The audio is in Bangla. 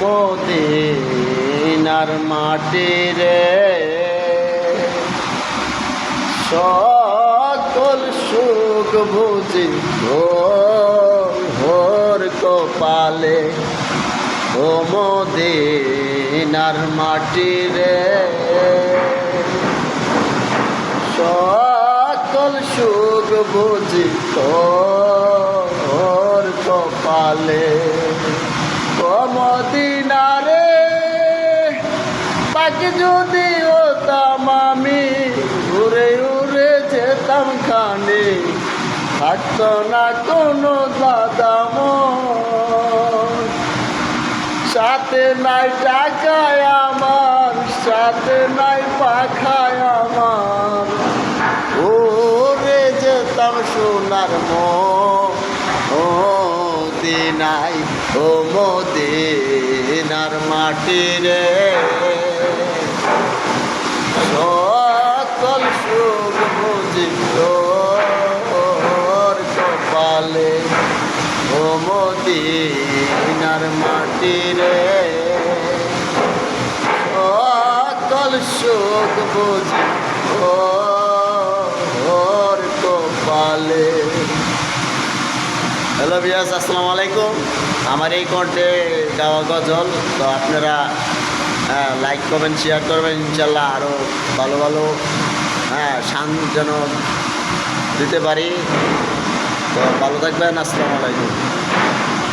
মদিনার মাটি রে সকল সুখ বুঝি ভোর কপালে ও মদিনার মাটি রে সকল সুখ বুঝি তোর কপালে ও মদিনা রে পাখি যদি হতাম আমি উড়ে উড়ে যেতাম খানে থাকতো না কোনো দাদাম সাথে নাই টাকায় আমার সাথে নাই পাখায় আমার উড়ে যেতাম সোনার মদিনায় ও মদিনার মাটি রে সকল সুখ বুঝি তোর কপালে ও মদিনার মাটি রে সকল সুখ বুঝি তোর কপালে। হ্যালো বিয়াস, আসসালামু আলাইকুম। আমার এই কণ্ঠে গাওয়া গজল তো আপনারা লাইক করবেন, শেয়ার করবেন, ইনশাল্লাহ আরও ভালো ভালো শান যেন দিতে পারি। তো ভালো থাকবেন, আসসালামু আলাইকুম।